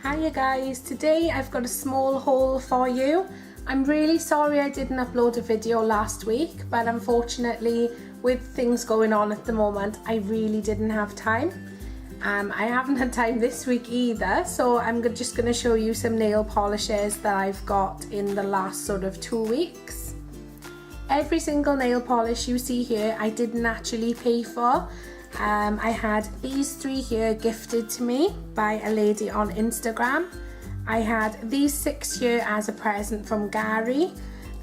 Hiya guys, today I've got a small haul for you. I'm really sorry I didn't upload a video last week, but unfortunately with things going on at the moment I really didn't have time. I haven't had time this week either, so I'm just going to show you some nail polishes that I've got in the last sort of 2 weeks. Every single nail polish you see here I didn't actually pay for. I had these 3 here gifted to me by a lady on Instagram. I had these 6 here as a present from Gary,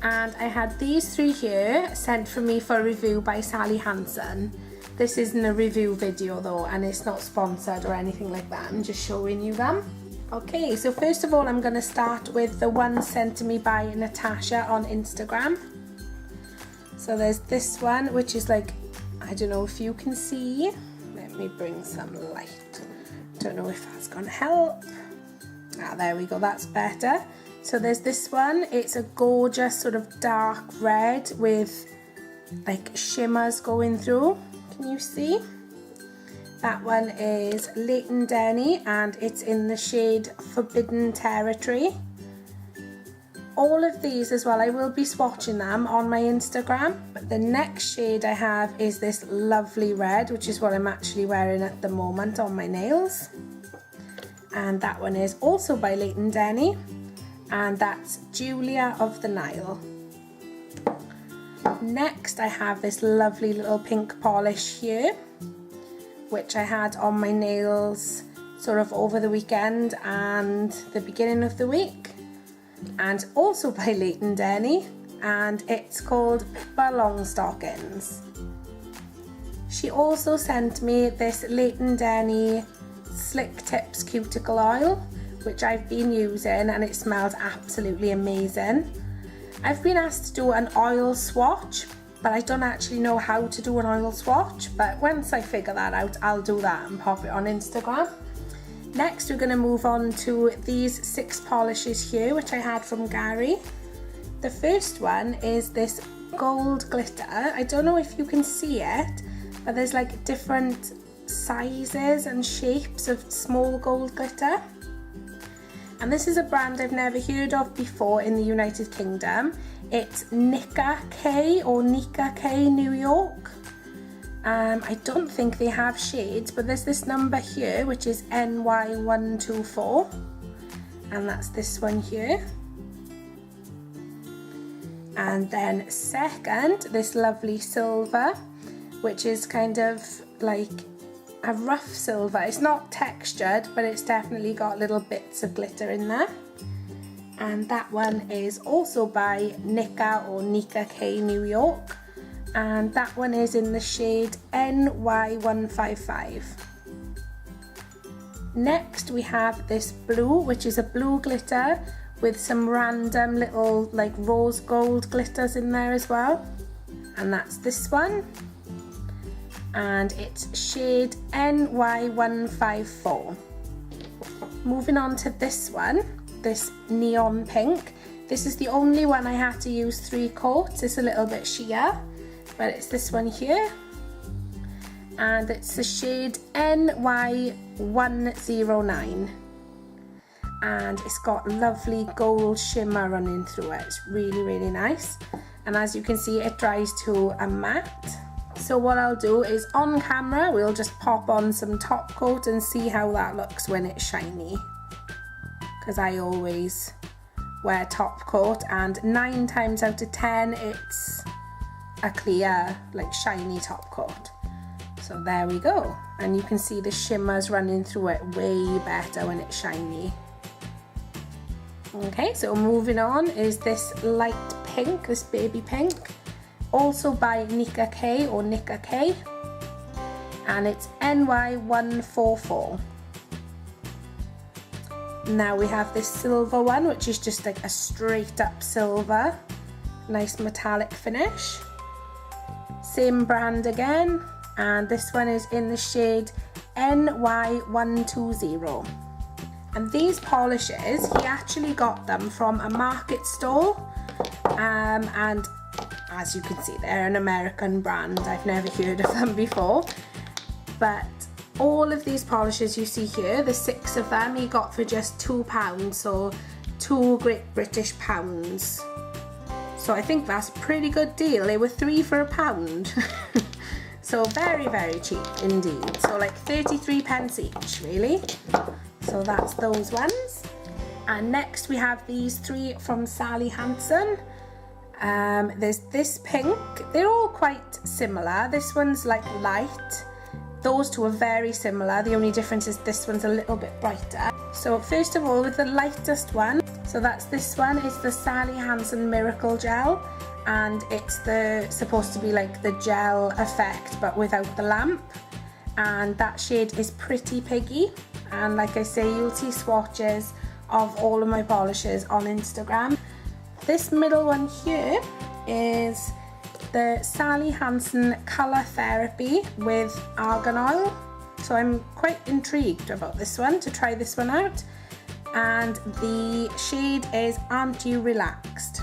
and I had these 3 here sent for me for review by Hansen. This isn't a review video though, and it's not sponsored or anything like that. I'm just showing you them. Okay, so first of all I'm going to start with the one sent to me by Natascha on Instagram. So there's this one, which is like, I don't know if you can see. Let me bring some light. Don't know if that's gonna help. Ah, there we go, that's better. So there's this one. It's a gorgeous sort of dark red with like shimmers going through. Can you see? That one is Leighton Denny and it's in the shade Forbidden Territory. All of these as well, I will be swatching them on my Instagram. But the next shade I have is this lovely red, which is what I'm actually wearing at the moment on my nails. And that one is also by Leighton Denny, and that's Julia of the Nile. Next I have this lovely little pink polish here, which I had on my nails sort of over the weekend and the beginning of the week. And also by Leighton Denny, and it's called Pippa Longstockings. She also sent me this Leighton Denny Slick Tips cuticle oil, which I've been using and it smells absolutely amazing. I've been asked to do an oil swatch, but I don't actually know how to do an oil swatch, but once I figure that out I'll do that and pop it on Instagram. Next we're going to move on to these 6 polishes here, which I had from Gary. The first one is this gold glitter. I don't know if you can see it, but there's like different sizes and shapes of small gold glitter. And this is a brand I've never heard of before in the United Kingdom. It's Nicka K or Nicka K New York. I don't think they have shades, but there's this number here which is NY124, and that's this one here. And then second, this lovely silver, which is kind of like a rough silver. It's not textured, but it's definitely got little bits of glitter in there. And that one is also by Nicka or Nicka K New York, and that one is in the shade NY155. Next we have this blue, which is a blue glitter with some random little like rose gold glitters in there as well, and that's this one, and it's shade NY154. Moving on to this one, this neon pink. This is the only one I had to use 3 coats. It's a little bit sheer, but it's this one here, and it's the shade NY109, and it's got lovely gold shimmer running through it. It's really, really nice, and as you can see it dries to a matte. So what I'll do is on camera we'll just pop on some top coat and see how that looks when it's shiny, because I always wear top coat and 9 times out of 10 it's a clear, like shiny top coat. So there we go, and you can see the shimmers running through it way better when it's shiny. Okay, so moving on is this light pink, this baby pink, also by Nicka K or Nicka K, and it's NY144. Now we have this silver one, which is just like a straight up silver, nice metallic finish. Same brand again, and this one is in the shade NY120. And these polishes, he actually got them from a market stall, and as you can see they're an American brand. I've never heard of them before, but all of these polishes you see here, the 6 of them he got for just £2, so 2 Great British pounds. So I think that's a pretty good deal. They were 3 for £1. So very, very cheap indeed. So like 33 pence each, really. So that's those ones. And next we have these 3 from Sally Hansen. There's this pink. They're all quite similar. This one's like light. Those two are very similar. The only difference is this one's a little bit brighter. So first of all, with the lightest one, so that's this one, it's the Sally Hansen Miracle Gel, and it's supposed to be like the gel effect but without the lamp, and that shade is Pretty Piggy. And like I say, you'll see swatches of all of my polishes on Instagram. This middle one here is the Sally Hansen Colour Therapy with Argan Oil. So I'm quite intrigued about this one, to try this one out. And the shade is Aren't You Relaxed?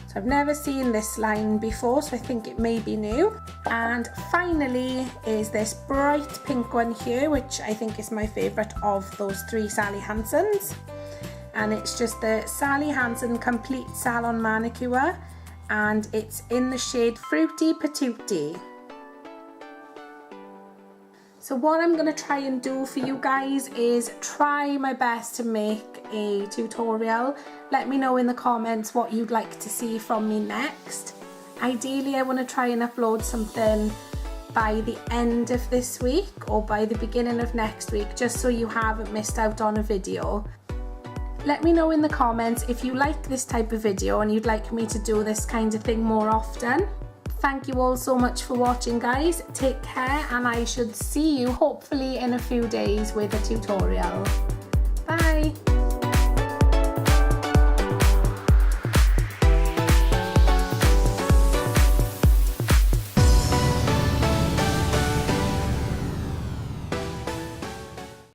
So I've never seen this line before, so I think it may be new. And finally is this bright pink one here, which I think is my favourite of those 3 Sally Hansens. And it's just the Sally Hansen Complete Salon Manicure, and it's in the shade Fruity Patootie. So what I'm going to try and do for you guys is try my best to make a tutorial. Let me know in the comments what you'd like to see from me next. Ideally, I want to try and upload something by the end of this week or by the beginning of next week, just so you haven't missed out on a video. Let me know in the comments if you like this type of video and you'd like me to do this kind of thing more often. Thank you all so much for watching, guys. Take care, and I should see you hopefully in a few days with a tutorial.